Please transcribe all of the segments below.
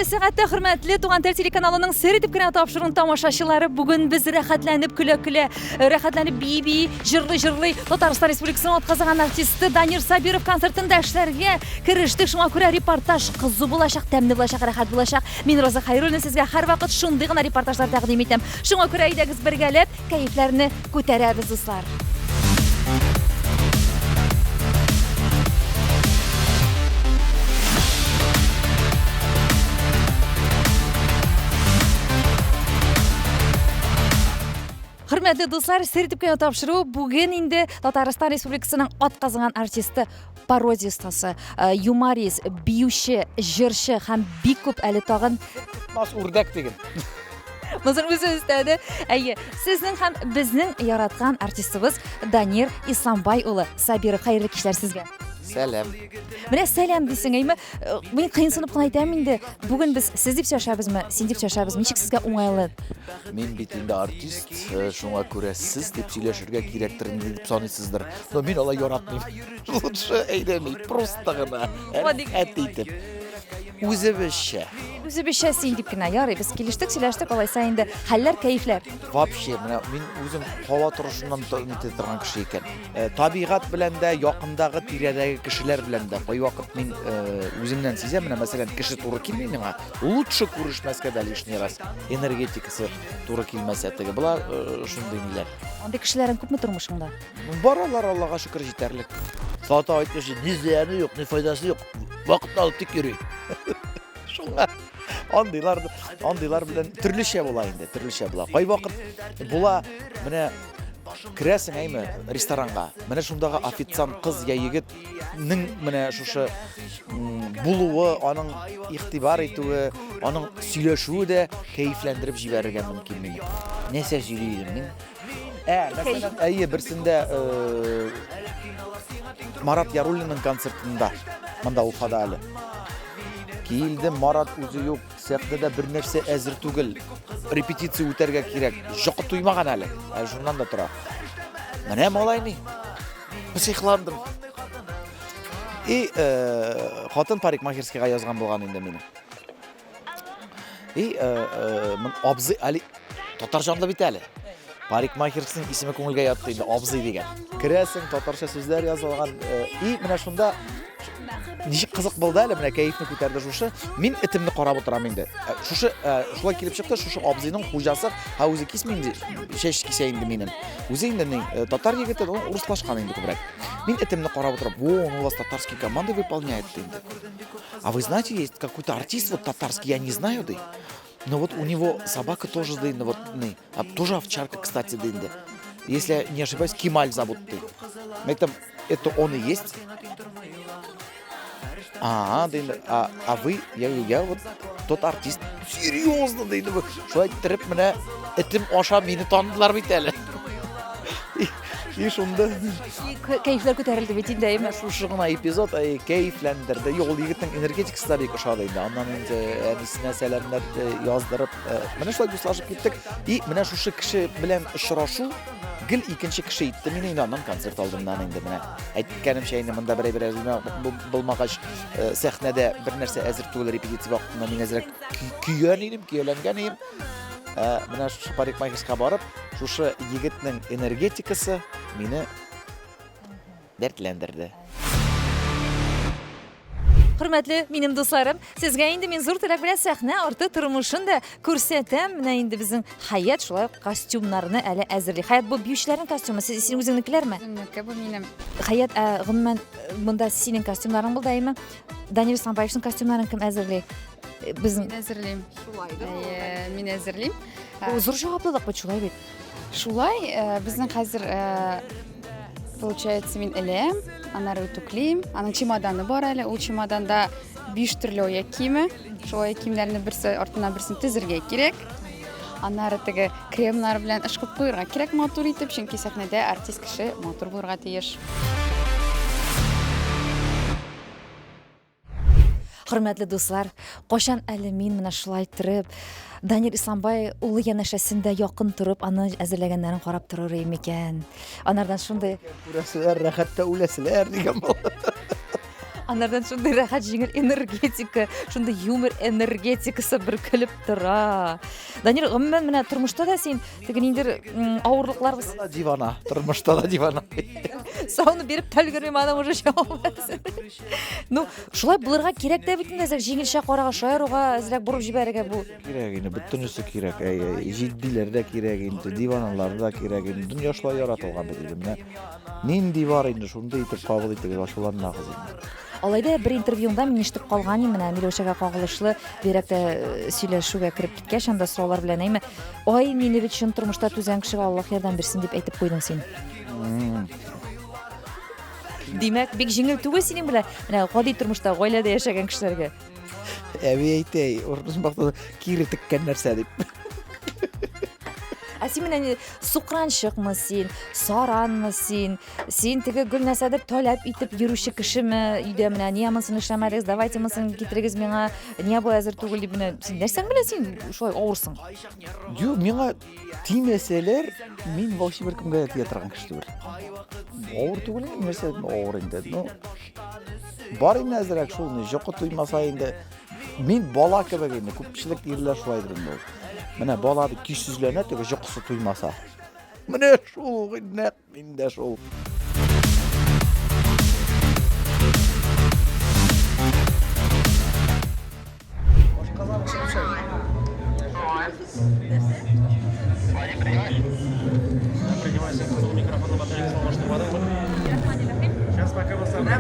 Тәмле сәгатьтә хөрмәтле Туган тел телеканалының сер итеп кенә тапшыруын тамашачылары, бүген без рәхәтләнеп көлә-көлә, рәхәтләнеп бии-бии, җырлый-җырлый Татарстан Республикасының атказанган артисты Данир Сабиров концертында эшләргә керештек. Шуңа күрә репортаж кызу булачак, тәмле булачак, рәхәт булачак. Мин Роза Хәйруллина сезгә һәрвакыт шундый гына репортажлар тәкъдим итәм. Шуңа күрә әйдәгез бергәләп кәефләрне күтәрәбез, дуслар. Хөрмәтле дуслар, сер итеп кенә тапшыру бүген инде Татарстан Республикасының атказанган артисты, пародия остасы, юморист, биюче, җырчы һәм бик күп әле тагын Бас үрдәк деген. Мозыр үзебездә. Әйе, сезнең һәм безнең яраткан артистыбыз Данир Исламбай улы Сабиров. Хәерле кичләр сезгә. Сәлам. Менә сәлам дисең, әйме, мин кыенсынып кына әйтәм инде. Бүген без сез дип сөйләшәбезме, син дип сөйләшәбезме? Ничек сезгә уңайлы? Мин бит инде артист, шуңа күрә сез дип сөйләшергә кирәктер дип саныйсыздыр. Но мин алай яратмыйм. Лучше әйдәми, просто гына. Әйтеп. Үзебезчә. Үзебезчә син дип кенә ярый. Без килештек, сөйләштек, алайса инде хәлләр, кәефләр. Вообще, менә мин үзем һава торышыннан итә торган кеше икән. Табигать белән дә, якындагы тирәдәге кешеләр белән дә кайвакыт мин үземнән сизәм, менә мәсәлән, кеше туры килми миңа. Лучше күрешмәскә дә лишний раз энергетикасы туры килмәсә теге. Булар шундый ниләр. Андый кешеләрен күпме тормышыңда? Баралар, Аллага шөкер, җитәрлек. Сата әйткәнчә, ни зыяны юк, ни файдасы юк. Вакытны алып тик йөри. Шуңа андыйлар белән төрлечә була инде, төрлечә була. Кайвакыт була, менә керәсең әйме ресторанга. Менә шундагы официант кыз я егетнең менә шушы булуы, аның игътибар итүе, аның сөйләшүе дә кәефләндереп җибәрергә мөмкин мине. Нәрсә сөйләйдем мин? Мәсәлән, әйе, берсендә Марат Яруллинның концертында, монда Уфада әле. Килдем, Марат үзе юк, сәхнәдә бер нәрсә әзер түгел. Репетиция үтәргә кирәк. Җакы туймаган әле. Шуннан да тора. Менә малайны. Психландым. Хатын парикмахерскийга язган булган инде мине. Мен абзый али татарчанда бит әле. Парикмахерскийның исеме күңелгә ятты инде, абзый дигән. Керәсең, татарча сүзләр язылган. Менә шунда ничек кызык булды әле, менә кәефне күтәрде шушы. Мин этемне карап утырам инде. Шулай килеп чыкты, шушы абзыйның хуҗасы, үзе кисми инде, чәч кисә инде минем. Үзе инде татар егете, урыслашкан инде күбрәк. Мин этемне карап утырам. У вас татарский команда выполняет инде. А вы знаете, есть какой-то артист вот татарский, я не знаю, да. Но вот у него собака тоже дында, вот, тоже овчарка, кстати, дында. Если я не ошибаюсь, Кемаль зовут ты. Это он и есть? Дында. А вы, я вот тот артист. Серьезно, дында вы. Шулай иттереп менә этем аша мине таныдылар бит әле. И шунда Кәефләр күтәрелде бит инде, әйме. Шушы гына эпизод кәефләндерде. Ул егетнең энергетикасы да бик ошады инде. Аннан инде әнисенә сәламнәр яздырып, менә шулай дуслашып киттек. И менә шушы кеше белән очрашу гел икенче кеше итте мине инде, аннан концерт алдымнан инде менә. Әйткәнемчә инде монда берәр булмагач сәхнәдә бер нәрсә әзер түгел, репетиция вакытында мин әзрәк көйләнгән идем. Менә шушы парикмахерскийга барып, шушы егетнең энергетикасы мине дәртләндерде. Хөрмәтле минем дусларым, сезгә инде мин зур теләк белән сәхнә арты тормышын да күрсәтәм. Менә инде безнең Хаят шулай костюмнарны әле әзерли. Хаят, бу биючеләрнең костюмы, син үзеңнекеләрме? Бу минем. Хаят, гомумән монда синең костюмнарың булды, әйме? Данир Исламбаевның костюмнарын кем әзерли? Безнең әзерлим. Мин әзерлим. Зур җаваплылык бу шулай бит. Шулай, безнең хәзер получается мин эләм, аннары үтүклим. Аның чемоданы бар әле, ул чемоданда 5 төрле аяк киеме. Шул аяк киемнәрне берсе артына берсен тезергә кирәк. Аннары теге кремнар белән ышкып куярга кирәк матур итеп, чөнки сәхнәдә артист кеше матур булырга тиеш. Хөрмәтле дуслар, кашан әле мин менә шулай торып, Данир Исламбай улы янәшәсендә якын торып, аны әзерләгәннәрен карап торыр микән. Анардан шундый күрәселәр, рәхәттә үләселәр дигән булды. Анардан шундай рахат жеңіл энергетика, шундай юмор энергетикасы бір кіліп тұра. Данир, ғыммен міне тұрмышта да сен тегінендер ауырлықлар біз. Дивана, тұрмышта да дивана. Сауны беріп тәлгірмем адам уже шауылмасын. Ну, шулай бұларға керек де бітін әзір жеңілші қораға шайыруға әзірек бұрып жібәріге бұл. Керек ені, бүттінісі керек. Жиддилер де керек ені, диваналар да керек ені. Дүния шулай яратылған бедейді. Ненді бар ені, шунды етіп қабыл етіп ашылан нағыз ені. Алайда бір интервьюңда мен ештіп қалған емін, Милеушаға қағылышлы беректі сөйлешуге кіріп кеткеш, анда сұраулар білен әйме. Ой, мені бет шын тұрмышта түзен кішіға Аллах ердан берсін деп айтып қойдың сен. Демек, бек жеңіл түгі сенің біле, ғади тұрмышта ғойлада яшаған кішілерге. Әбей әйтей, орнысын бақты кері тіккен нәрсе деп. Сен суқраншықмы сен, саранмы сен тігі гүл нәсәдір төләп итіп еруші кішімі үйде міне, не мұнсын үшламадыңыз, давайте мұнсын кетірігіз меңа, не бұл әзір түгіл деп міне, сен нәрсен біле сен шолай ауырсың? Ю, меңа тимеселер, мен вообще бір кімге тиятырған кішті бір. Ауыр түгіл, нәрседен ауыр енді. Бар енді әзірек шолыны, жоқы тұймаса енді, мен бала кебек енді, көпшілік ерлер шулайдыр енді. Міне балады күйсізлене түгі жоқысы тұймаса. Міне шол, нәқ менде шол.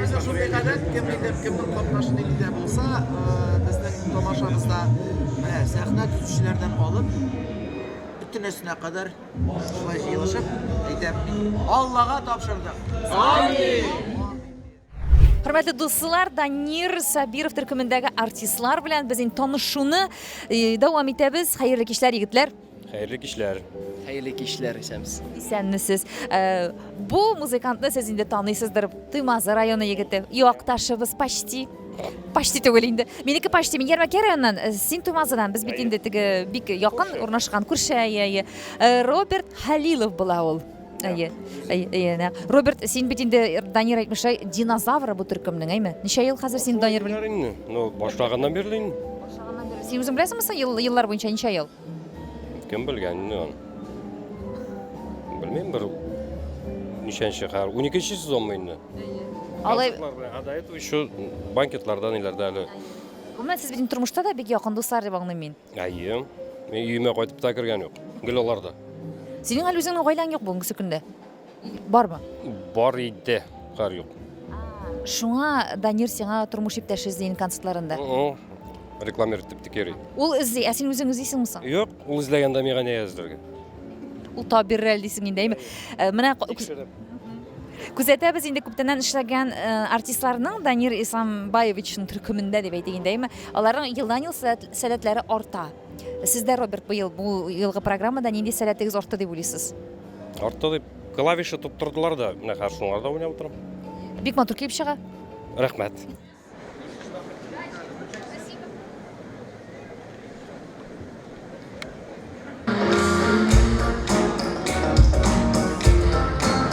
Біз шундай қадат, кімнің қатнашының елде болса, біздің тамашамызда сәхна түзушілерден алып, бүтінесіне қадар шулай жиылышып, Аллаға тапшырдық. Hürmetli dostlar, Danir Sabirov türkümündəki artistlar bilən bizim tanışını devam etəbiz. Hayırlı kişilər, yigitlər. Hayırlı kişiler. Hayırlı kişiler isemiz. İsənmisiz. Bu muzikantını siz indi tanıysızdır. Tuymazı rayonu yigiti. Yoqtaşыбыз почти. Почти түгел инде. Меники почти мен Ермәке районынан, син Туймазыдан біз бит инде тиге бик якын урнашкан күрше. Роберт Халилов була ул. Роберт, син бит инде Данир әйтмешай динозавр бу төркемнең, әйме? Ничә ел хәзер син Данир белән? Ну, башлаганнан берлин. Син үзең беләсеңме еллар буенча ничә ел? Кем белгән? Белмим, бер ничәнче хәр 12-нче сезонмы инде. Алай, Гадәет шу банкетлардан иләрдә әле. Гомумән сез бит тормышта да бик якын дуслар дип аңлыйм мин. Әйе. Мен үйемә кайтып та кергән юк. Гел аларда. Синең әле үзеңнең гаиләң юк бүгенге көндә. Бармы? Бар иде, хәр юк. Шуңа Данир сиңа тормыш иптәш эзләгән концертларында. Рекламер итеп тикери. Ул эзли, ә син үзең эзлисеңме соң? Юк, ул изләгәндә миңа не яздырга. Ул табиррәл дисең инде, әйме? Менә күзәтәбез инде күптәннән эшләгән артистларның Данир Исламбаевичның төркемендә дип әйтегәндә, әйме? Аларның елдан-ел сәләтләре арта. Сездә, Роберт, бу елгы программада нинди сәләтегез артты дип уйлыйсыз? Артта дип клавиша топтырдылар да, менә хәр шуңарда уйнап утырам. Бик матур килеп чыга. Рәхмәт.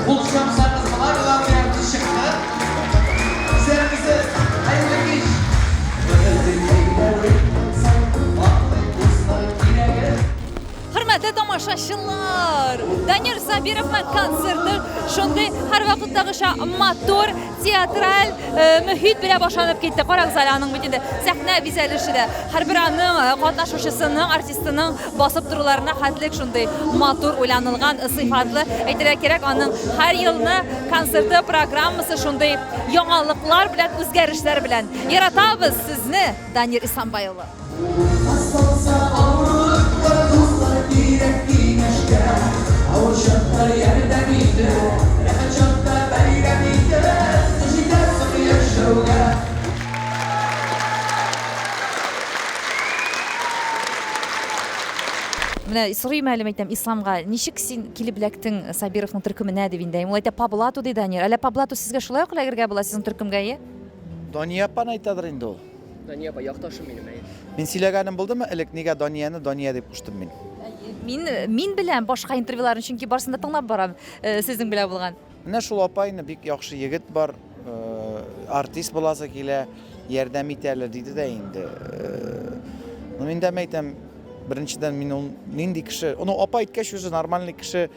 Buluşan sarkızmalar olan bir yerde çıktı. Üzerimize hayırlı iş. Hürmetli tamaşaçılar, Danir Sabirov'ın konserti şunday her vakittagıça motor, teatral, mühit bile başlanıp gitti. Qarak zalanın bütünde sahne bizəlişide her bir anın qatnaşuşusının, artistinin basıp durularına xatlik şunday motor uylanılgan sıfatlı. Aytıraq kerak onun her yılını konserti programması şunday yangalıklar bilen, özgərişlər bilen yaratabız sizni, Danir İslambayoğlu. Менә сорый мәлім әйтәм исламга ничек син килеп эләктең Сабировның төркеменә дип инде. Ул әйтә Паблату ди Данир. Әле Паблату сезгә шулай ук эләгергә була сезнең төркемгә? Данияпан айтадыр инде ул. Daniya ba yaqtaşım benim әйе. Мен сөйләгәнем булдымы? Элек нигә Данияны Дания дип куштым мин. Мин белән башка интервьюларын чөнки барсында тыңлап барам сезнең белән булган. Менә шул апайны бик яхшы егет бар. артист буласы килә, ярдәм итәләр диде дә инде. Мин дә әйтәм, беренчедән мин ул нинди кеше, аны апа әйткәч үзе нормальный кеше,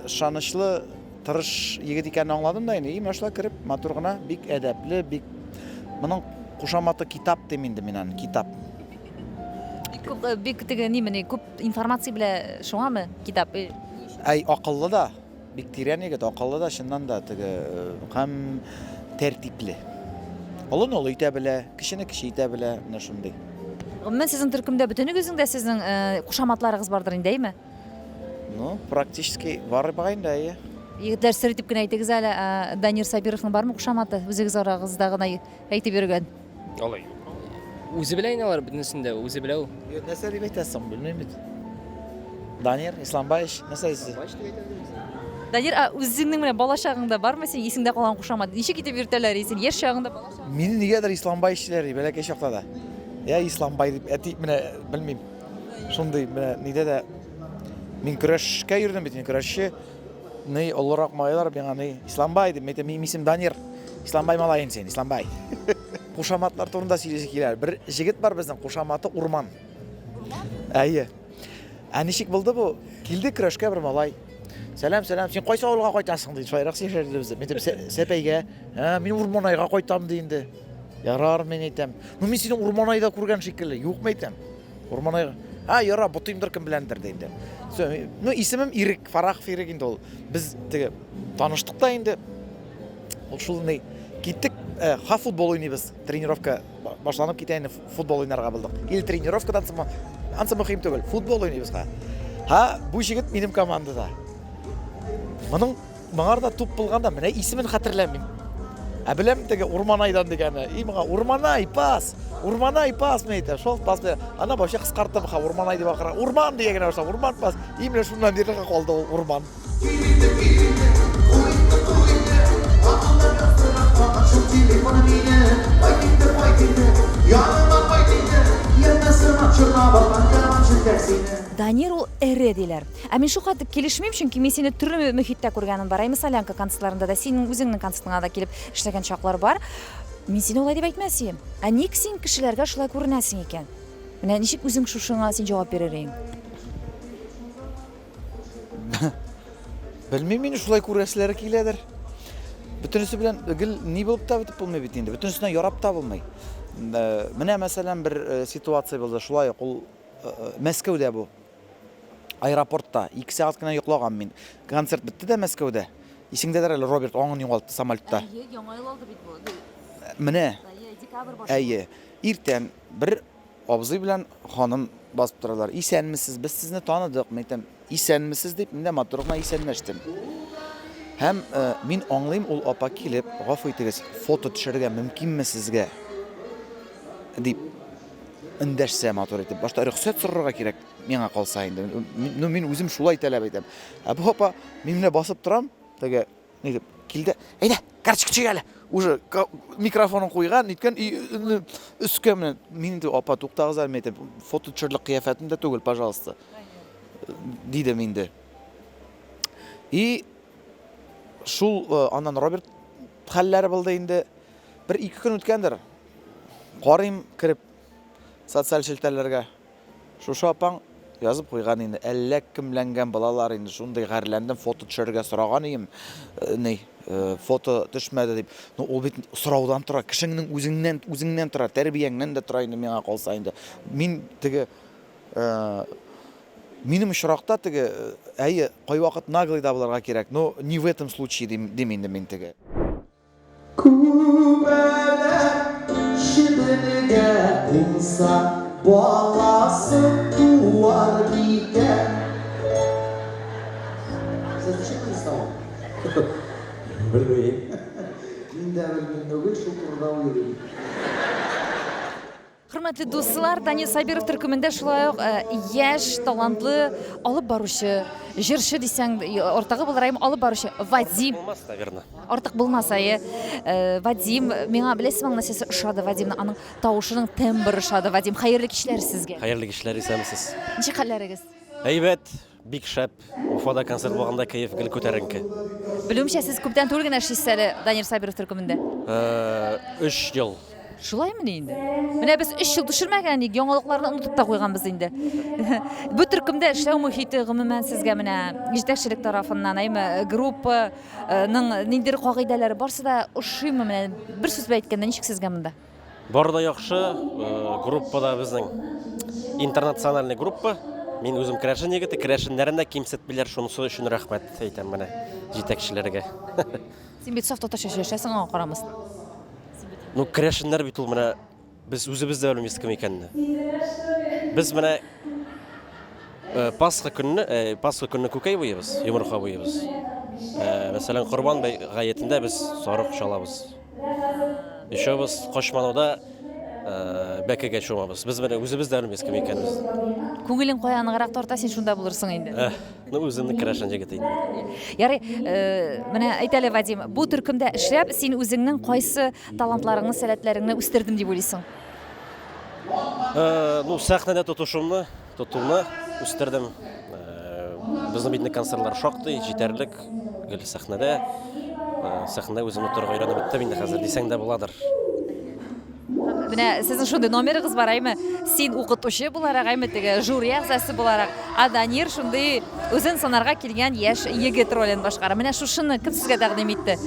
шанычлы, тырыш егет икәнен аңладым да инде. Менә шулай кереп, матур гына, бик әдәпле, бик моның кушаматы китап дим инде мин аны, китап. Бик теге нимени күп информация белә шуңамы китап? Әй акыллы да, бик тирән егет, акыллы да, чыннан да теге һәм тәртипле. Олын ул итә белә, кешене кеше итә белә, менә шундый. Мен сезнең төркемдә бөтенегезнең сезнең кушаматларыгыз бардыр инде, әйме? Ну, практически бар багында, әйе. Егетләр сер итеп кенә әйтегез әле, Данир Сабировның бармы кушаматы? Үзегез арагызда гына әйтеп йөргән. Алай. Үзе белә инде алар бөтенесен дә, үзе белә ул. Нәрсә дип әйтәсең, белмим бит. Данир Исламбаевич, нәрсә әйтәсең? Данир, үзеңнең менә бала чагыңда бармы син исеңдә калган кушамат? Ничек итеп йөртәләр син яшь чагыңда бала чагыңда? Мине нигәдер Исламбаевич диләр, бәләкәй чакта да. Я Исламбай дип әти менә белмим. Шундый менә нидә дә мин көрәшкә йөрдем бит, мин көрәшче. Ни олорак малайлар миңа ни Исламбай дип, минем исем Данир. Исламбай малайым син, Исламбай. Кушаматлар турында сөйләсе киләр. Бер җегет бар безнең кушаматы Урман. Әйе. Ничек булды бу? Килде көрәшкә бер малай. Сәлам, сәлам, син кайсы авылга кайтасың дип, шайрак сөйләшәбез без. Мен Сәпәйгә, мин Урманайга кайтам ди инде. Ярар, мен әйтәм. Ну мин сине Урманайда күргән шикелле, юкмы әйтәм. Урманайга. Яра, бутыймдыр кем беләндер ди инде. Ну исемем Ирек, Фарахов Ирек инде ул. Без теге таныштык та инде. Ул шулай киттек, футбол уйныйбыз. Тренировка башланып китә инде, футбол уйнарга булдык. Ил тренировкадан соң ансы мөһим түгел, футбол уйныйбыз. Бу җегет минем командада. Моның моңарда туп булганда менә исемен хәтерләмим. Беләм теге Урманайдан дигәне. Моңа Урманай пас мәйтә. Шул пас. Ана башы кыскартып, Урманай дип акыра. Урман дигәне баша, Урман пас. Менә шуннан бирле калды ул Урман. Данир ул эре диләр. Мин шуңа килешмим, чөнки мин сине төрле мөхиттә күргәнем бар. Солянка концертларында да, синең үзеңнең концертыңа да килеп эшләгән чаклар бар. Мин сине улай дип әйтмәсем. Ник син кешеләргә шулай күренәсең икән? Менә ничек үзең шушыңа син җавап бирер идең? Белмим, мине шулай күрәселәре киләдер. Бөтенесе белән гел ни булып та битеп булмый бит инде. Бөтенесенә ярап та булмый. Менә мәсәлән бер ситуация булды. Шулай ул Мәскәүдә бу. Аэропортта 2 сәгать кенә йоклаган мин. Концерт битте дә Мәскәүдә. Исеңдәдер әле Роберт аңын югалтты самолетта. Яңа ел алды бит бу. Менә. Декабрь башы. Әйе. Иртән бер абзый белән ханым басып торалар. Исәнмесез? Без сезне таныдык. Мен әйтәм, исәнмесез дип, миндә матургына исәнләштем. Һәм мин аңлыйм, ул апа килеп, гафу итегез, фото төшерергә мөмкинме сезгә? Дип эндәшсә матур итеп. Башта рөхсәт сорарга кирәк, миңа калса инде. Ну мин үзем шулай таләп итәм. Бу апа мин менә басып торам, теге ни дип килде. Әйдә, карточка чигәле. Уже микрофонын куйган, иткән өскә менә мин инде апа туктагыз әле әйтеп, фото төшерлек кыяфәтендә түгел, пожалуйста. Дидем инде. И шул аннан Роберт хәлләре булды инде. 1-2 көн үткәндер. Карыйм кирип социаль шелтәләргә. Шушы апаң язып куйган инде. Әллә кемләнгән балалар инде шундый гәрләндем, фото төшерергә сораган идем. Фото төшмәде дип. Ну ул бит сораудан тора, кешеңнең үзеңнән тора, тәрбияңнән дә тора инде миңа калса инде. Мин теге минем очракта теге әйе, кай вакыт наглый да булырга кирәк. Но не в этом случае дим инде мин теге. Күбәләк шибенегә булса, баласы туар икән. Сез ничек булса? Белмим. Мин дә белмим, түгел шул турыда уйлыйм. Хөрмәтле дуслар, Данир Сабиров төркемендә шулай ук яшь, талантлы алып баручы, җырчы дисәң, ортагы булырайым алып баручы Вадим. Булмас, наверное. Артык булмаса, Вадим, миңа беләсең, нәрсәсе ошады Вадимның, аның тавышының тембры ошады Вадим. Хәерле кичләр сезгә. Хәерле кичләр исәмсез. Ничек хәлләрегез? Әйбәт, бик шәп. Уфада концерт булганда кайф гел күтәренке. Білуімше, сіз көптен түгел генә эшлисез әле Данир Сабиров төркемендә. 3 ел. Шулаймы инде? Менә без 3 ел төшермәгән идек, яңалыкларны онытып та куйганбыз инде. Бу төркемдә эшләү мөхите гомумән сезгә менә җитәкчелек тарафыннан, группаның ниндидер кагыйдәләре барсы да ошыймы менә? Бер сүз белән әйткәндә ничек сезгә монда? Бар да яхшы, группада безнең интернациональный группа. Мин үзем керәшен егете, керәшеннәрендә кимсетмиләр, шунысы өчен рәхмәт әйтәм менә җитәкчеләргә. Син бит саф татарча сөйләшәсең, аңа карамасын. Ну, керәшеннәр бит ул менә без үзебез дә белмибез кем икәнне. Без менә Пасха көнне күкәй буебыз, йомырка буебыз. Мәсәлән, Корбан гаетендә без сарык чалабыз. Ишәбез кашмануда бәкегә чумабыз. Без менә үзебез дә белмибез кем икәнбез. Күңелең каяныграк тарта, син шунда булырсың инде. Ну, үземне керәшен егете инде. Ярый, менә әйтәле Вадим, бу төркемдә эшләп, син үзеңнең кайсы талантларыңны, сәләтләреңне үстердем дип уйлыйсың? Ну, сәхнәдә тотушымны үстердем. Безнең битне концертлар шактый, җитәрлек. Гел сәхнәдә үземне торырга өйрәнеп беттем инде хәзер дисәң дә буладыр. Менә сезнең шундый номерыгыз бар, син укытучы буларак, теге жюри әгъзасы буларак, Данир шундый үзен санарга килгән яшь егет ролен башкара. Менә шушыны кем сезгә тәкъдим итте?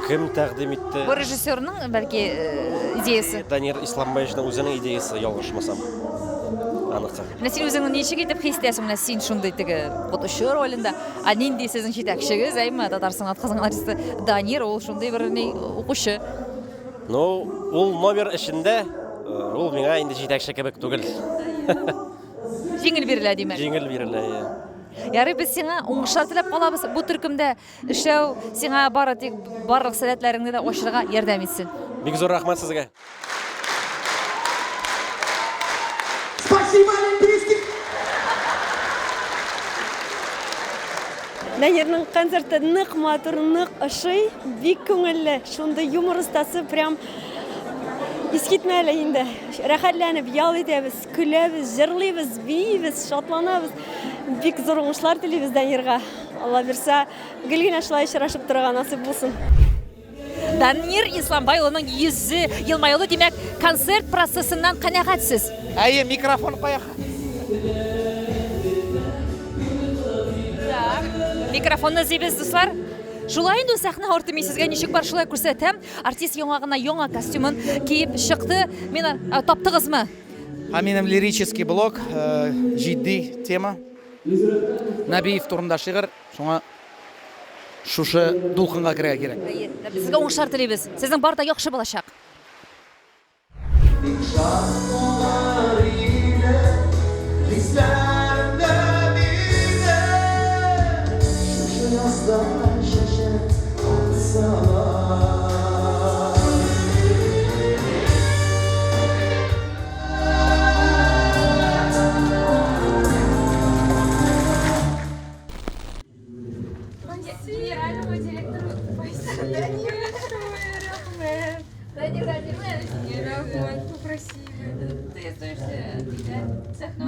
Кем тәкъдим итте? Бу режиссерның бәлки идеясы. Данир Исламбаевның үзенең идеясы, ялгышмасам. Анысы. Менә син үзеңне ничек итеп хис итәсең, менә син шундый теге укытучы ролендә, нинди сезнең җитәкчегез, Татар сәнгать кызының артисты Данир, ул шундый бер укучы. Ну, ул номер эчендә, ул миңа инде җитәкче кебек түгел. Җиңел бирелә димәк. Җиңел бирелә. Ярый, без сиңа уңышлар теләп калабыз. Бу төркемдә эшләү сиңа барлык сәләтләреңне дә ачырга ярдәм итсен. Бик зур рәхмәт сезгә. Спасибо, Олимпийский! Данирның концерты нык матур, нык ошый, бик күңелле. Шунда юмор остасы прям искитмәле инде. Рәхәтләнеп ял итәбез, көләбез, җырлыйбыз, бийбез, шатланабыз. Бик зур уңышлар телибез Данирга. Алла бирсә, гел генә шулай очрашып торырга насыйп булсын. Данир Исламбаевның йөзе елмаюлы, димәк, концерт процессыннан канәгатьсез. Әйе, микрофон каяк. Микрофонны зибез, дуслар. Шулай инде сәхнә арты мин сезгә ничек бар шулай күрсәтәм. Артист яңагына яңа костюмын киеп чыкты. Мен таптыгызмы? Минем лирический блок, җитди тема. Нәбиев турында шигырь, шуңа шушы дулкынга керә кирәк. Сезгә уңышлар телибез. Сезнең бар да яхшы булачак. Генеральному директору Данир попросили. Ты остаешься сәхнә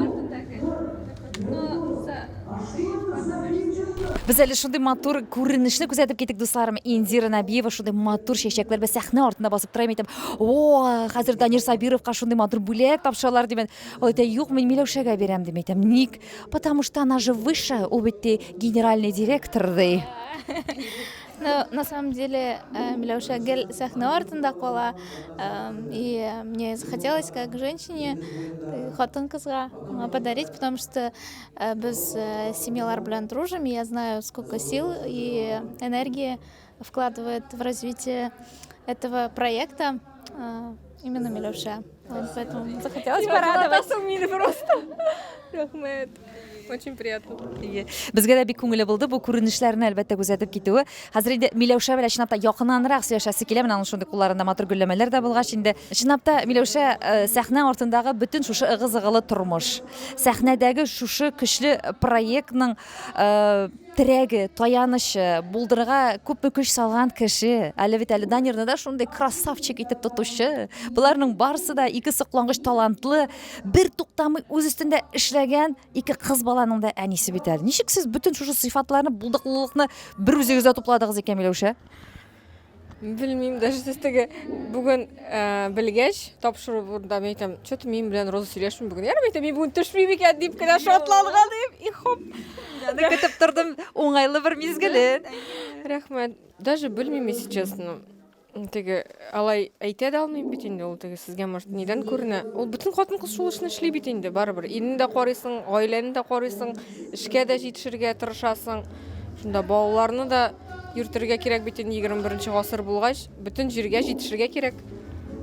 Без әле шундый матур күренешне күзәтеп китик, дусларым. Индира Набиева шундый матур чәчәкләр бер сәхнә артында басып тора әйтәм. О, хәзер Данир Сабировка шундый матур бүләк тапшыралар димен. Ул әйтә, юк, мин Миләүшәгә бирәм дип әйтәм. Ник? Потому что она же выше, ул бит генеральный директор ди. Но на самом деле Миләүшә гел сәхнә артында кала, и мне захотелось как женщине, хатын-кызга подарить, потому что без семьялар белән дружим, и я знаю, сколько сил и энергии вкладывает в развитие этого проекта именно Миләүшә. Поэтому захотелось порадовать. Рахмет. Очень приятно. Безгә дә бик күңелле булды бу күренешләрне әлбәттә күзәтеп китүе. Хәзер инде Миләүшә белән чынлап та якыннанрак сөйләшәсе килә. Менә аның шундый кулларында матур гөлләмәләр дә булгач инде. Чынлап та Миләүшә сәхнә артындагы бөтен шушы ыгы-зыгылы тормыш, сәхнәдәге шушы көчле проектның тірегі, таянышы, булдырға көп күш салған кіші, әлі бит әлі Данирны да шундай красавчик итеп тотушы. Бұларның барысы да ике соклангыч талантлы, бер туктамый үз өстендә эшләгән ике кыз баланың да әнисе бит әле. Ничек сез бүтән шушы сыйфатларны, булдыклылыкны бер үзегездә тупладыгыз икән Миләүшә? Білмеймін, даже сіздігі бүгін білгеш, тапшыру бұрында мен айтам, что-то мен білен Роза сөйлешім бүгін. Ярым айтам, мен бүгін түшмейм екен дейіп, кіда шотланған дейіп, и хоп. Көтіп тұрдым, оңайлы бір мезгілін. Рахмет. Даже білмеймін, если честно. Теге, алай айтады алмайм бит инде, ол теге сізге может неден көріне. Ол бүтін қатын қыз шул ішін ішлей бит инде, барыбір. Илін де қорыйсың, айланы да қорыйсың, ішке де жетішірге тырышасың. Шунда балаларны да юртырга керек бит инде 21-ші ғасыр булгач, бүтін жерге жетішірге керек.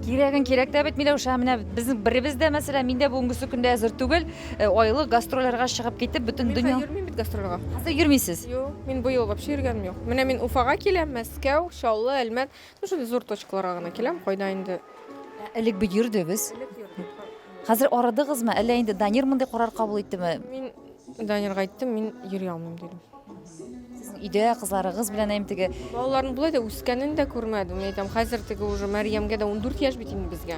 Керегін керек дә бит Миләүшә, менә безнең беребез дә мәсәлән, мин дә бүгенге көндә әзер түгел, айлы гастрольләргә чыгып китеп, бүтін дөнья. Мен йөрмим бит гастрольгә. Хәзер йөрмисез? Юк, мин быел вообще йөргәнем юк. Менә мин Уфага киләм, Мәскәү, Чаллы, Әлмәт. Ну шундый зур точкаларга гына киләм, кайда инде. Элек бит йөрдегез. Хәзер арадыгызмы, әллә инде Данир мондай карар кабул иттеме? Мин Данирга айттым, мин йөри алмыйм дидем. Өйдә кызларыгыз белән әйтеге. Балаларның булай да үскәнен дә күрмәдем. Мен әйтәм, хәзер теге уже Мәрьямгә дә 14 яшь бит инде безгә.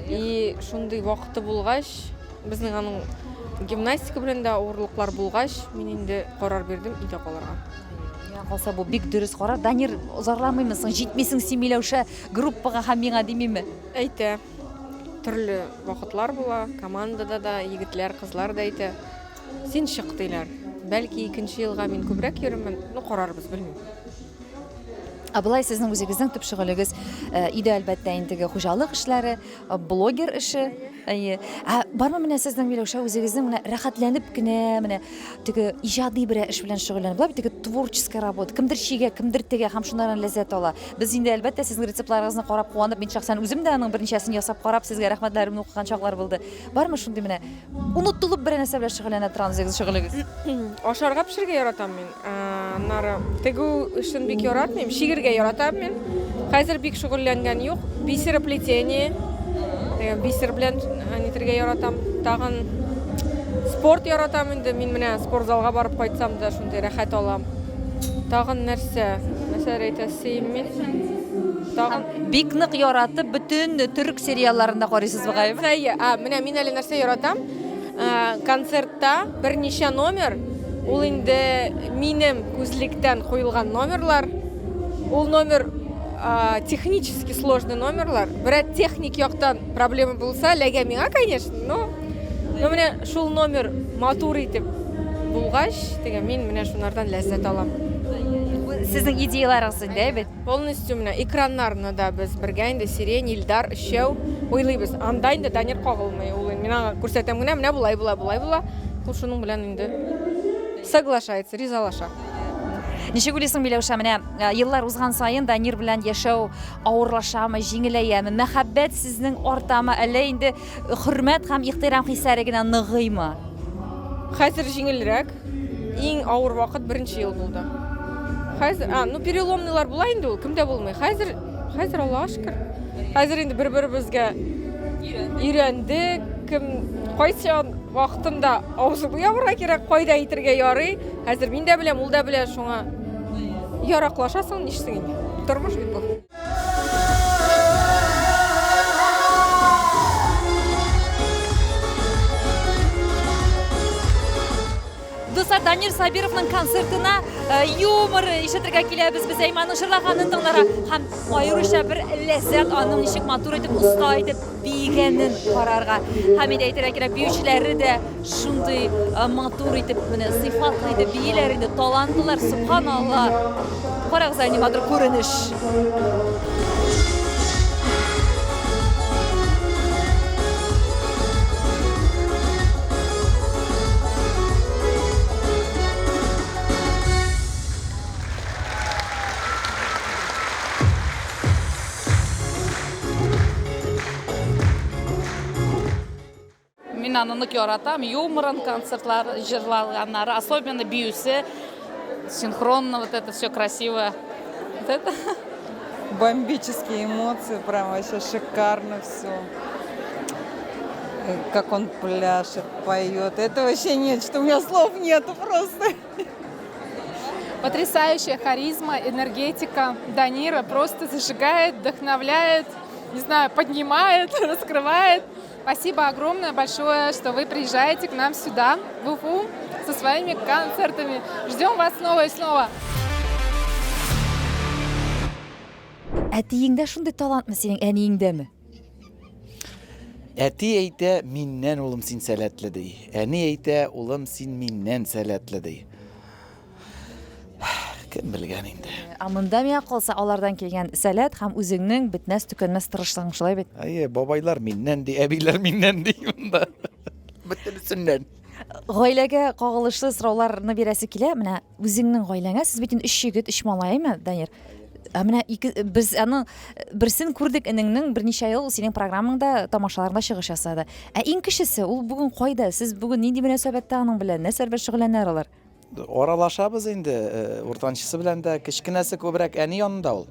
И шундый вакыты булгач, безнең аның гимнастика белән дә авырлыклар булгач, мин инде карар бирдем өйдә калырга. Я калса бу бик дөрес карар. Данир озарламыймысың, җитмисең син Миләүшә группага һәм миңа димиме? Әйтә. Төрле вакытлар була, командада да егетләр, кызлар да әйтә. Син чык диләр. Бәлки 2нче елга мин күбрәк йөрермен, ну карарбыз, белмим. Абылай сезнең үзегезнең төп шөгылегез иде әлбәттә инде хуҗалык эшләре, блогер эше. Бармы менә сезнең Миләүшә үзегезнең менә рәхәтләнеп кенә менә теге иҗади бер эш белән шөгыльләнеп, була бит теге творческая работа, кемдер чигә, кемдер тегә һәм шуннан ләззәт ала. Без инде әлбәттә сезнең рецептларыгызны карап куанып, мин шәхсән үзем дә аның берничәсен ясап карап сезгә рәхмәтләремне укыган чаклар булды. Бармы шундый менә унутылып бер нәрсә белән шөгыльләнә торган үзегез шөгылегез? Ашарга пешерергә яратам мин. Аннары тегү эшен бик яратмыйм, шигырьгә яратам мин. Хәзер бик шөгыльләнгән юк. Бисереплетение, бисер белән нитергә яратам. Тагын спорт яратам инде. Мин менә спортзалга барып кайтсам да шундый рәхәт алам. Тагын нәрсә? Мәсәлән, әйтәсем мин. Тагын Бик нык яратып бүтән төрек сериалларында карыйсыз бугайбы? Менә мин әле нәрсә яратам? Концертта берничә номер, ул инде минем күзлектән куелган номерлар. Ул номер технически сложный номерлар. Бер техник яктан проблема булса, ләгә миңа, конечно, но менә шул номер матур итеп булгач, теге мин менә шунардан ләззәт алам. Сезнең идеяларыгыз инде бит. Полностью менә экраннарны да без бергә инде Сирень, Илдар, Ишәү уйлыйбыз. Анда инде Данир кагылмый. Ул мин аңа күрсәтәм генә, менә булай. Ул шуның белән инде соглашается, ризалаша. Ничек уйлыйсың Миләүшә, менә еллар узган саен Данир белән яшәү авырлашамы, җиңеләяме, мәхәббәт сезнең артамы, әллә инде хөрмәт һәм ихтирам хисләре генә ныгыймы? Хәзер җиңелрәк. Иң авыр вакыт 1нче ел булды. Хәзер, переломныйлар була инде ул, кемдә булмый. Хәзер Аллаһка шөкер. Хәзер инде бер-беребезгә өйрәндек, кем кайсы вакытында авызы буябырга кирәк, кайда әйтергә ярый. Хәзер мин дә беләм, ул да белә, шуңа яраклашасың, нишлисең инде. Тормыш бит бу. Достар, Данир Сабировның концертына юмор ишетергә киләбез. Без Әйманның җырлаганын тыңларга һәм аеруча бер ләззәт аның ничек матур итеп, уста итеп биегәнен карарга. Һәм инде әйтергә кирәк, биючеләре дә шундый матур итеп, менә сыйфатлы итеп биеләр иде, талантлылар, субханалла. Карагыз, аниматор күренеш. Мин аны нык яратам, юморын, концертлар, җырлаганнары, особенно биюсе, синхронно, вот это все красиво. Вот это. Бомбические эмоции, прям вообще шикарно все. Как он пляшет, поет, это вообще нечто, у меня слов нету просто. Потрясающая харизма, энергетика. Данира просто зажигает, вдохновляет, не знаю, поднимает, раскрывает. Спасибо огромное, большое, что вы приезжаете к нам сюда, в Уфу, со своими концертами. Ждем вас снова и снова. Әтиеңдә шундый талантмы синең, әниеңдәме? Әти әйтә, миннән улым син сәләтле ди. Әни әйтә, улым син миннән сәләтле ди. Кем белгән инде. Амында миңа калса алардан килгән сәләт һәм үзеңнең бетнәс төкәнмәс тырышлыгың шулай бит. Бабайлар миннән ди, әбиләр миннән ди монда. Бөтенесеннән. Гаиләгә кагылышлы сорауларны бирәсе килә. Менә үзеңнең гаиләңә, сез бит 3 егет, 3 малаймы, Данир? Менә без аны берсен күрдек, энеңнең берничә ел синең программаңда, тамашаларында чыгыш ясады. Иң кечесе ул бүген кайда? Сез бүген нинди мөнәсәбәттә аның белән? Нәрсә белән шөгыльләнәләр алар? Аралашабыз инде. Уртанчысы белән дә кечкенәсе күбрәк әни янында ул.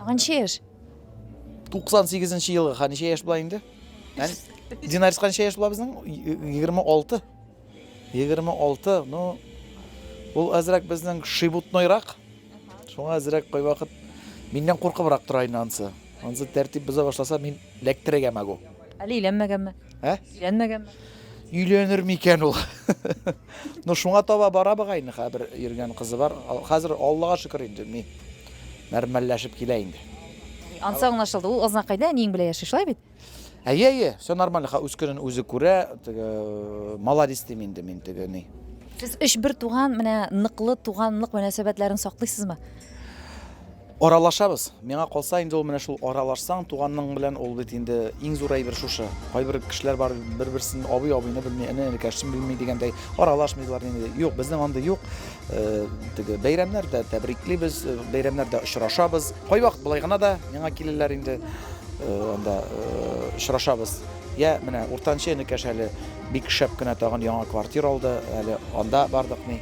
Канча яшь? 98 елгы канча яшь була инде? Динарис канча яшь була безнең? 26. 26. Ну, ул әзрәк безнең шибутнойрак. Шуңа әзрәк кай вакыт миннән куркыбрак тора инде ансы. Ансы тәртип боза башласа, мин ләктерәгәм агу. Әле өйләнмәгәнме? Өйләнмәгәнме? Өйләнер микән ул? Ну, шуңа таба бара багайны, хәбер йөргән кызы бар. Хәзер Аллага шөкер инде, мин нормальләшеп килә инде. Ансы аңлашылды. Ул Азнакайда әниең белән яши, шулай бит? Все нормально. Үз көнен үзе күрә, молодец дим инде мин теге ни. Сез 3-1 туган, менә ныклы туганлык мөнәсәбәтләрен саклыйсызмы? Аралашабыз. Миңа калса инде ул менә шул аралашсаң туганның белән ул бит инде иң зур әйбер шушы. Кайбер кешеләр бар, бер-берсен абый-абыйны белми, әнә кәшен белми дигәндәй аралашмыйлар инде. Юк, безнең анда юк. Теге бәйрәмнәрдә тәбриклибез, бәйрәмнәрдә очрашабыз. Кай вакыт булай гына да миңа киләләр инде. Анда очрашабыз. Менә уртанчы энекәш әле бик шәп кенә тагын яңа квартира алды. Әле анда бардык ни.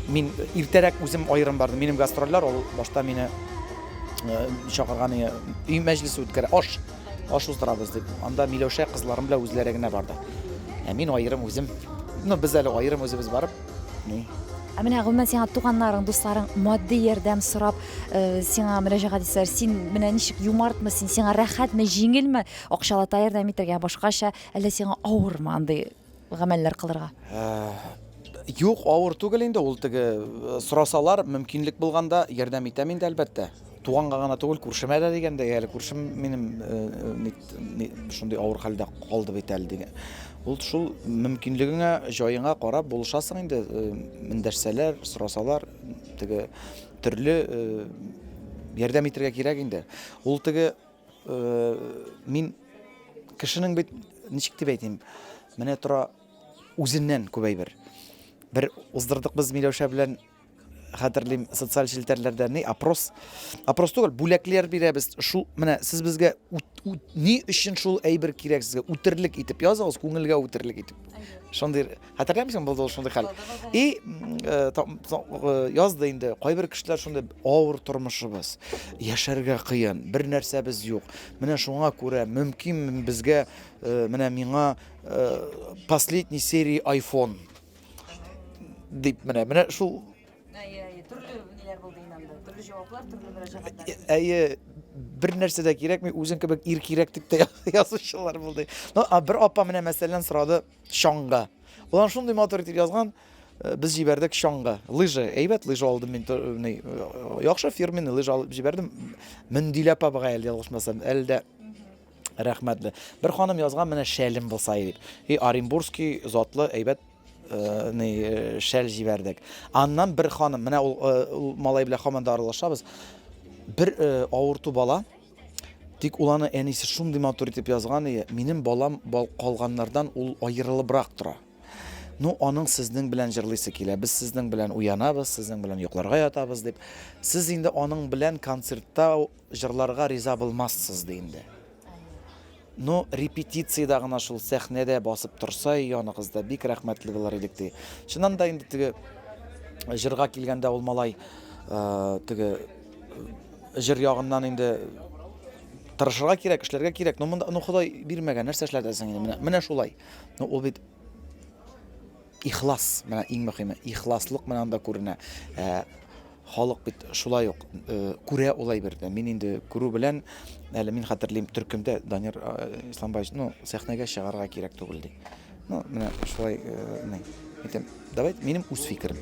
Мин иртәрәк үзем аерым бардым. Минем гастрольләр ул башта мине чакырган өй мәҗлесе үткәрә. Аш уздырабыз дип. Анда Миләүшә кызларым белән үзләре генә барды. Мин аерым үзем. Без әле аерым үзебез барып. Менә гомумән сиңа туганнарың, дусларың матди ярдәм сорап, сиңа мөрәҗәгать итсәләр, син менә ничек юмартмы, сиңа рәхәтме, җиңелме, акчалата ярдәм итәргә, башкача, әллә сиңа авырмы андый гамәлләр кылырга? Юк, авыр түгел инде ул теге сорасалар, мөмкинлек булганда ярдәм итәм инде әлбәттә. Туганга гына түгел, күршемә дә дигәндә, әле күршем минем шундый авыр хәлдә калды бит әле дигән. Ул шул мөмкинлегеңә, җаеңа карап булышасың инде, мендәшсәләр, сорасалар, теге төрле ярдәм итәргә кирәк инде. Ул теге мин кешенең бит ничек дип әйтим, менә тора үзеннән күбәйбер. Бер уздырдык без Миләүшә белән хәтерлим социаль челтәрләрдә ни опрос түгел, бүләкләр бирәбез. Шул менә сез безгә ни өчен шул әйбер кирәк сезгә үтерлек итеп языгыз, күңелгә үтерлек итеп. Шундый хәтерләмисең булды шундый хәл. Язды инде кайбер кешеләр шундый авыр тормышыбыз, яшәргә кыен, бер нәрсәбез юк. Менә шуңа күрә мөмкин безгә менә миңа последний серия iPhone дип менә шул Төрле ниләр булды инде, төрле җаваплар, төрле мөрәҗәгатьләр. Бер нәрсә дә кирәкми, үзең кебек ир кирәк дип тә язучылар булды. Бер апа менә мәсәлән сорады Шаңга. Улар шундый матур итеп язган, без җибәрдек Шаңга. Лыжа, әйбәт лыжа алдым мин, яхшы фирменный лыжа алып җибәрдем. Мендиләп абыга язмасам, әлдә рәхмәтле. Бер ханым язган менә шәлем булса дип. Оренбургский затлы әйбәт шәл җибәрдек. Аннан бер ханым, менә ул малай белән һаманда аралашабыз. Бер авырту бала, тик ул аны әнисе шундый матур итеп язган, минем балам калганнардан ул аерылыбрак тора. Ну, аның сезнең белән җырлыйсы килә. Без сезнең белән уянабыз, сезнең белән йокларга ятабыз дип. Сез инде аның белән концертта җырларга риза булмассыз ди инде. Ну, репетициядә гына шул сәхнәдә басып торса, яныгызда бик рәхмәтле булар идек ди. Чыннан да инде теге җырга килгәндә ул малай теге җыр ягыннан инде тырышырга кирәк, эшләргә кирәк. Ну, монда Ходай бирмәгән нәрсә эшләтәсең инде. Менә шулай. Ну, ул бит ихлас, менә иң мөһиме, ихласлык менә анда күренә. халык бит шулай ук күрә улай бирде. Мин инде күрү белән әле мин хәтерлим төркемдә Данир Исламбаевич, сәхнәгә чыгарга кирәк түгел ди. Менә шулай әйтәм. Давай минем үз фикерем.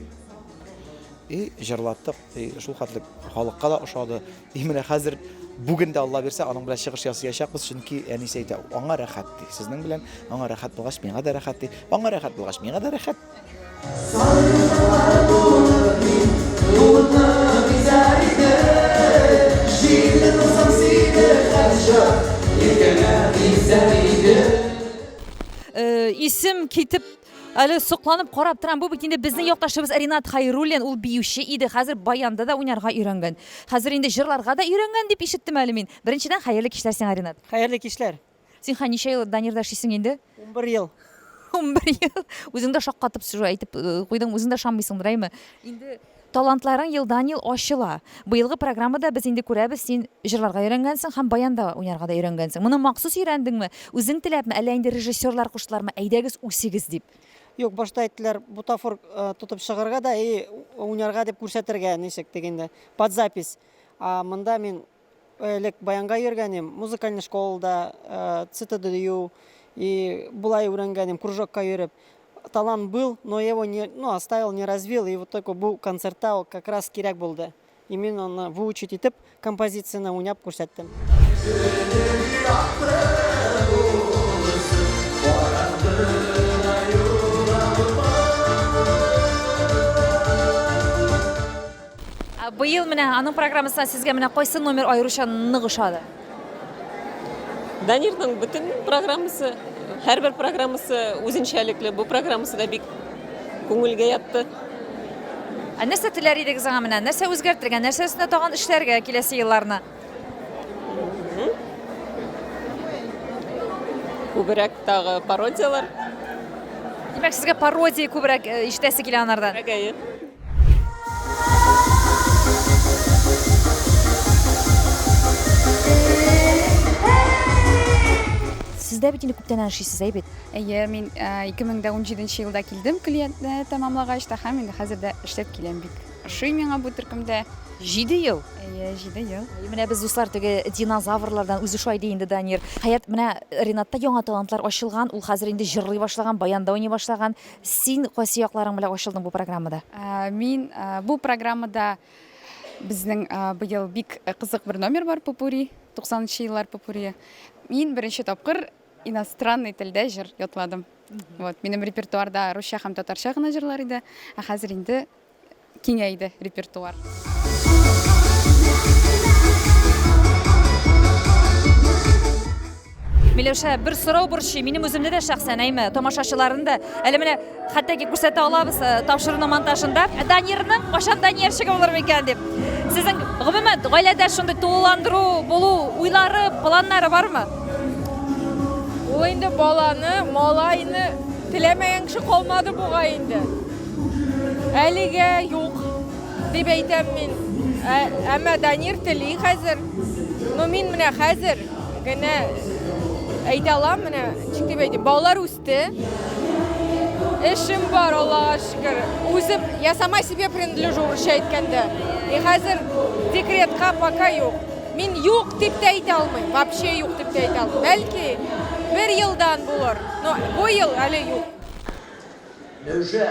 Җырлаттык, шул хәтлек халыкка да ошады. Менә хәзер бүген дә Алла бирсә, аның белән чыгыш ясаячакбыз, чөнки әнисе әйтә, аңа рәхәт ди. Сезнең белән аңа рәхәт булгач, миңа да рәхәт ди. Аңа рәхәт булгач, миңа да рәхәт. Исем китеп әле сокланып карап торам. Бу бит инде безнең якташыбыз Ринат Хайруллин, ул биюче иде. Хәзер баянда да уйнарга өйрәнгән. Хәзер инде җырларга да өйрәнгән дип ишеттем әле мин. Беренчедән хәерле кичләр сиңа, Ринат. Хәерле кичләр. Син ничә ел Данирда эшлисең инде? 11 ел. 11 ел. Үзең дә шаккатып әйтеп куйдың, үзең дә шанмыйсыңдыр, әйме? Инде талантларың елдан ел ачыла. Быелгы программада без инде күрәбез, син җырларга өйрәнгәнсең һәм баянда уйнарга да өйрәнгәнсең. Моны махсус өйрәндеңме? Үзең теләпме, әллә инде режиссерлар куштылармы? Әйдәгез үсегез дип. Юк, башта әйттеләр, бутафор тотып чыгарга да, уйнарга дип күрсәтергә ничек дигәндә. Под запись. Монда мин элек баянга йөргәнем, музыкальный школада, ЦТДЮ и булай өйрәнгәнем, кружокка йөреп. Талант был, но его не, оставил, не развил, и вот только был концерта как раз кирәк булды. Именно выучить итеп композицияны уйнап күрсәттем. Быел менә аның программасына сезгә менә кайсы номер аеруча нык ошады? Данирның бөтен программасы, һәрбер программасы үзенчәлекле. Бу программасы да бик күңелгә ятты. Нәрсә теләр идегез аңа менә? Нәрсә үзгәртергә, нәрсәсенә тагын эшләргә киләсе елларны? Күбрәк тагы пародиялар. Димәк, сезгә пародия күбрәк ишетәсе килә анардан. Сездә бит инде күптән эшлисез, әйбит. Әйе, мин 2017 елда килдем, клиентны тәмамлагач та һәм инде хәзер дә эшләп киләм бик. Ошый миңа бу төркемдә 7 ел. Әйе, 7 ел. Менә без дуслар теге динозаврлардан үзе шулай ди инде Данир. Хаят, менә Ринатта яңа талантлар ачылган, ул хәзер инде җырлый башлаган, баянда уйный башлаган. Син кайсы якларың белән ачылдың бу программада? Мин бу программада безнең быел бик кызык бер номер бар, попури, 90-нчы еллар попури. Мин беренче тапкыр иностранный телдә җыр ятладым. Вот, минем репертуарда русча һәм татарча гына җырлар иде, ә хәзер инде киңәйде репертуар. Миләүшә, бер сорау борчый, минем үземне дә шәхсән, әйме, тамашачыларны да. Әле менә хәтта күрсәтә алабыз тапшыру монтажында. Данирның кашан Данирчыгы булыр микән дип. Сезнең гомумән гаиләдә шундый тулыландыру, булу уйлары, планнары бармы? Ул инде баланы, малайны теләмәгән кеше калмады буга инде. Әлегә юк дип әйтәм мин. Әмма Данир тели хәзер. Но мин менә хәзер генә әйтә алам, менә ничек дип әйтим, балалар үсте. Эшем бар, Аллаһка шөкер. Үзем, я сама себе принадлежу, урысча әйткәндә. И хәзер декретка пока юк. Мин юк дип тә әйтә алмыйм, вообще юк дип тә әйтә алмыйм. Бәлки bir yıldan bulur. No, bu yıl әле юк. Нәүшә.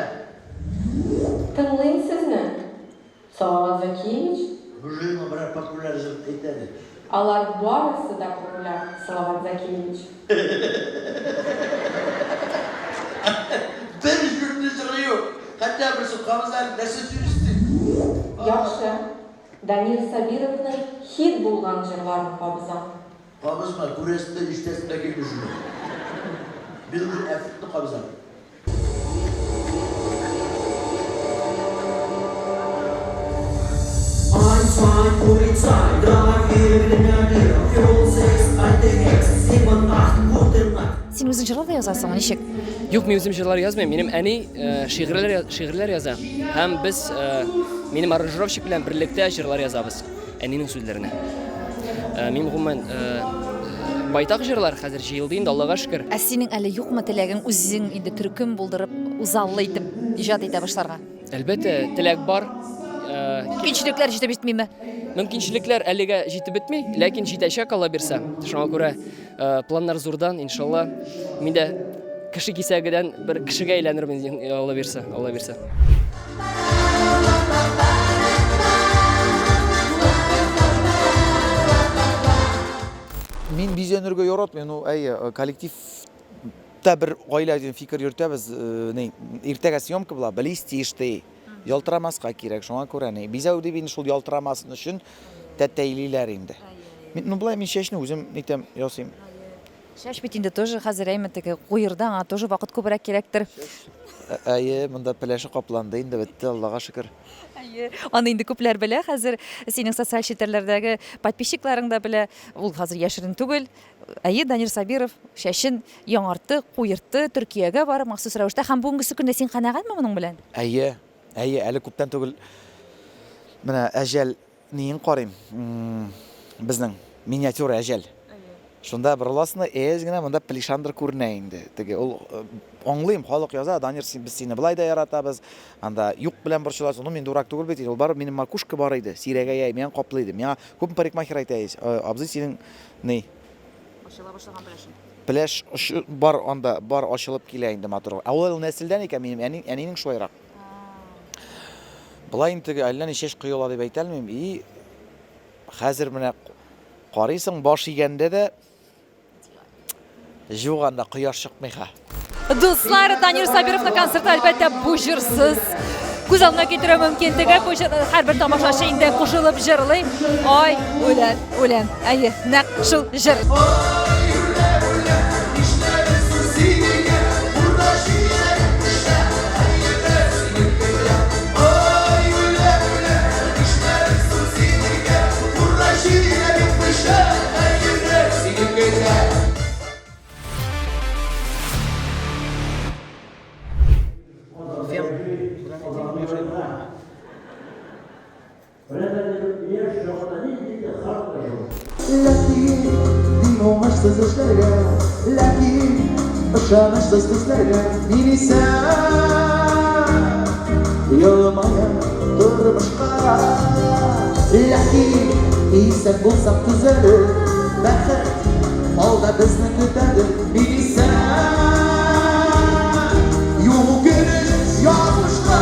Тыңлыйм сезне. Салават Закиевич. Бу җырны бер популяр җыр әйтәләр. Алар барысы да популяр, Салават Закиевич. Бер җырны җырлый. Хәтта бер сукамыздан нәрсә сөйләсте. Яхшы. Данир Сабировның хит булган җырларын кабызам. Qabızma, Kures'te iştesindeki düşünün. Biz bu efekti qabızalım. Син үзең җырлар да язасың, ничек? Юк, мин үзем җырлар язмыйм. Минем әни шигырьләр яза. Һәм без минем аранжировщик белән берлектә җырлар язабыз. Әнинең сүзләренә. Мин гомумән байтак җырлар хәзер җыелды инде, Аллаһка шөкер. Ә синең әле юкмы теләгең үзең инде төркем булдырып, узаллы итеп иҗат итә башларга? Әлбәттә, теләк бар. Мөмкинчелекләр җитеп җитмиме? Мөмкинчелекләр әлегә җитеп бетми, ләкин җитәчәк Алла бирсә. Шуңа күрә планнар зурдан, иншалла. Мин дә кеше кисәгедән бер кешегә әйләнермен, Алла бирсә, Алла бирсә. Мин визионерга яратмыйм, ну коллективта бер гаилә дигән фикер йөртәбез, иртәгә съемка була, белисти ишти. Ялтырамаска кирәк, шуңа күрә бизәү дип инде шул ялтырамасын өчен тәтәйлиләр инде. Мин чәчне үзем нитәм ясыйм. Шәш бит инде тоже хәзер әймәтеге куердан, тоже вакыт күбрәк кирәктер. Монда пеләше капланды инде, бетте, Аллага шөкер. Аны инде күпләр белә, хәзер синең социаль челтәрләрдәге подписчикларың да белә, ул хәзер яшерен түгел. Данир Сабиров шәшен яңартты, куертты, Төркиягә барып махсус рәвештә, һәм бүгенге көндә син канәгатьме моның белән? Әле күптән түгел менә әҗәл неен карыйм. Безнең миниатюра әҗәл. Шунда бер ласны генә монда Плешандр күренә инде. Теге ул аңлыйм, халык яза, Данир без сине былай да яратабыз. Анда юк белән борчыласың. Ул мин дурак түгел бит. Ул бар минем макушка бар иде. Сирәгә мен каплый иде. Миңа күп парикмахер әйтә. Абзый синең Ачыла башлаган пляшын. Пляж бар анда, бар ачылып килә инде матур. Ул нәселдән икән, минем әнинең шулайрак. Былай инде әллә ничә кыйла дип әйтә алмыйм. И хәзер менә карыйсың баш игәндә дә жуганда кояш чыкмыйха. Дуслар, Данир Сабировның концерты әлбәттә бу җырсыз күз алдына китерә мөмкинлеге, бу һәрбер тамашачы инде кушылып җырлый. Ай, үлән. Әйе, нәкъ шул җыр. Dinolmazsız işlerge, lakin ışanışsız kızlarga beni sen yolmaya durmuşka, lakin iyisen bulsam güzelir, bakıt alda bizni kütədir beni sen yolu gönül yazmışka.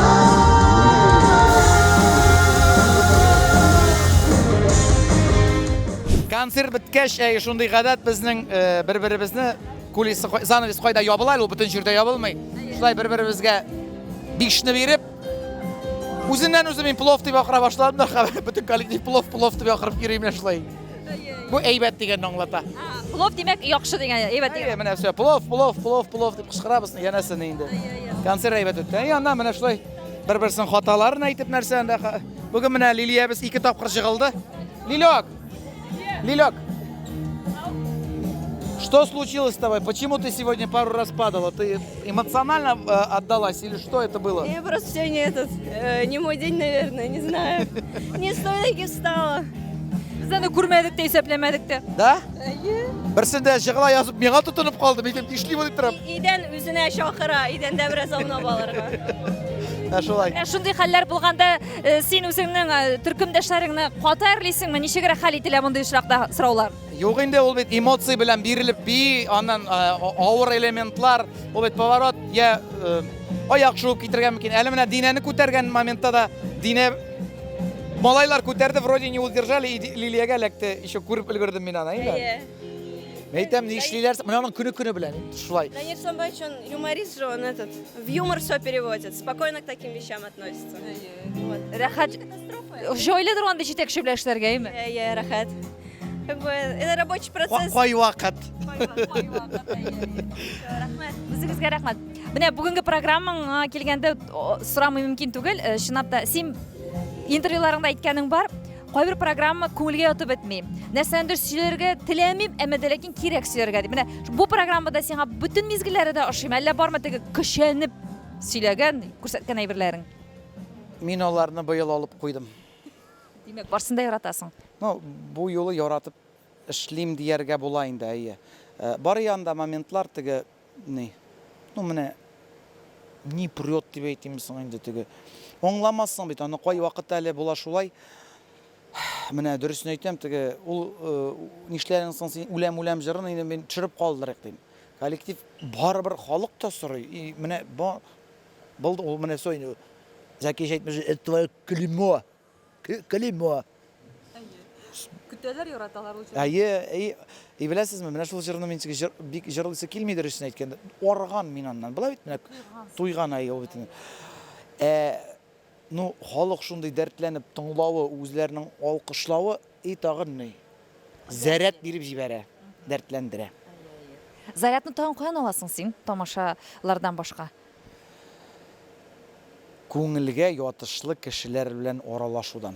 Konser bitkәч, шундый гадәт безнең бер-беребезне кулисы занавес кайда ябыла, ул бөтен җирдә ябылмый. Шулай бер-беребезгә бишне биреп, үзеннән үзе мин плов дип акыра башладым да, бөтен коллектив плов дип акырып йөрим менә шулай. Бу әйбәт дигәнне аңлата. Плов димәк яхшы дигән, әйбәт дигән. Менә все плов дип кычкырабыз, янәсен инде. Концерт әйбәт үтте. Янда менә шулай бер-берсен хаталарын әйтеп нәрсәндә. Бүген менә Лилиябез 2 тапкыр җыгылды. Лилек, что случилось с тобой? Почему ты сегодня пару раз падала? Ты эмоционально отдалась или что это было? Я просто сегодня не мой день, наверное, не знаю. Не стойки встала. Bizəni күрмәдек тә, исәпләмәдек тә. Да? Берсендә җыгыла язып, миңа тотынып калды. Мин тишлим дип торам. Идән үзенә шакыра, идәндә бераз аунап алырга. Шулай. Шундый хәлләр булганда, син үзеңнең төркемдәшләреңне катарлыйсыңмы? Ничегрәк хәл ителә мондай очракта сораулар? Юк инде, ул бит эмоция белән бирелеп, аннан авыр элементлар, ул бит поворот, я аяк шуып китергән микән? Әле менә Динәне күтәргән моментта да Динә малайлар күтәрде, вроде не удержали, Лилиягә эләкте. Еще күреп өлгердем мин аны, инде. Мәйтәм, ни эшлиләр? Менә аның көне белән шулай. Данир Самбаевич, он юморист же, он в юмор все переводит, спокойно к таким вещам относится. Рәхәт. Җайлы торганда җитәкче белән эшләргә, әйме? Рәхәт. Как бы это рабочий процесс. Кай вакыт. Рәхмәт. Үзегезгә рәхмәт. Менә бүгенге программаң килгәндә сорамый мөмкин түгел. Чынлап та син интервьюларыңда әйткәнең бар. Кайбер программа күңелгә ятып бетми. Нәрсәндер сөйләргә теләмим, әмма дә ләкин кирәк сөйләргә дип. Менә бу программада сиңа бүтән мизгилләрдә ашыйм. Әллә бармы теге көчәнеп сөйләгән, күрсәткән әйберләрең? Мин аларны быел алып куйдым. Димәк, барсын да яратасың. Бу юлы яратып эшлим дияргә була инде, әйе. Бар янда моментлар теге менә ни прет дип әйтимсең инде теге. Оңламассың бит, аны кай вакыт әле була шулай. Менә дөресен әйтәм, теге ул нишләрен соң син үләм җырын инде мен төшереп калдырык дим. Коллектив барыбер халык та сорый. И менә булды ул менә сөйне. Зәки әйтмәҗе, это твое клеймо. Клеймо. Көтәләр яраталар ул И беләсезме, менә шул җырны мен бик җырлыйсы килми дөресен әйткәндә. Орган мин аннан. Була бит менә туйган ул бит. Ну, халык шундый дәртләнеп тыңлавы, үзләренең алкышлавы тагын ни? Заряд биреп җибәрә, дәртләндерә. Зарядны тагын каян аласың син тамашалардан башка? Күңелгә ятышлы кешеләр белән аралашудан.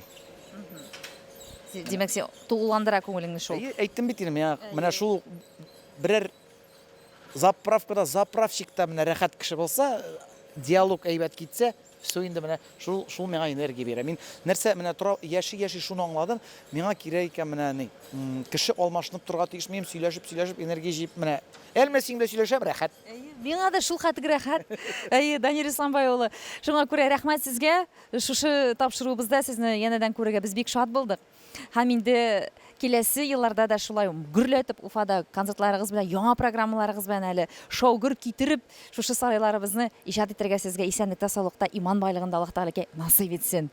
Димәк, син тулыландыра күңелеңне шул. Әйттем бит инде, менә шул берәр заправкада заправщикта менә рәхәт кеше булса, диалог әйбәт китсә, все инде менә шул миңа энергия бирә. Мин нәрсә менә яши шуны аңладым. Миңа кирәк икән менә ни, кеше алмашынып торга тиешмим, сөйләшеп энергия җыеп менә. Әлмә син дә сөйләшәм рәхәт. Миңа да шул хәтлек рәхәт. Данир Исламбай улы, шуңа күрә рәхмәт сезгә. Шушы тапшыруыбызда сезне янәдән күрергә без бик шат булдык. Һәм инде киләсе елларда да шулай гөрләтеп Уфада концертларыгыз белән, яңа программаларыгыз белән әле шау-гөр китереп, шушы сарайларыбызны иҗат итәргә сезгә исәнлектә, саулыкта, иман байлыгында Аллаһ Тәгалә насыйп итсен.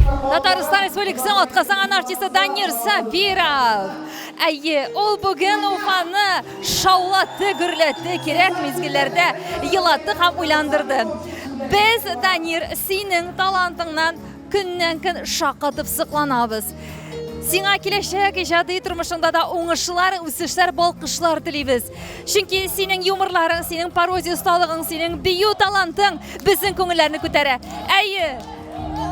Татарстан Республикасының атказанган артисты Данир Сабиров. Ул бүген Уфаны шаулатты, гөрләтте, кирәк мизгилләрдә елатты һәм уйландырды. Без, Данир, синең талантыңнан көннән-көн шакытып сыкланабыз. Сиңа киләчәк иҗади тормышыңда да уңышлар, үсешләр, балкышлар телибез. Чөнки синең юморларың, синең пародия осталыгың, синең бию талантың безнең күңелләрне күтәрә.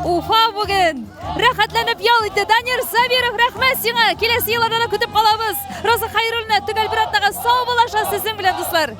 Уфа бүген рәхәтләнеп ял итте. Данир Сабиров, рәхмәт сиңа. Киләсе елларда көтеп калабыз. Роза Хәйруллина, төгәл бер атнага сау булаша сезнең белән, дуслар.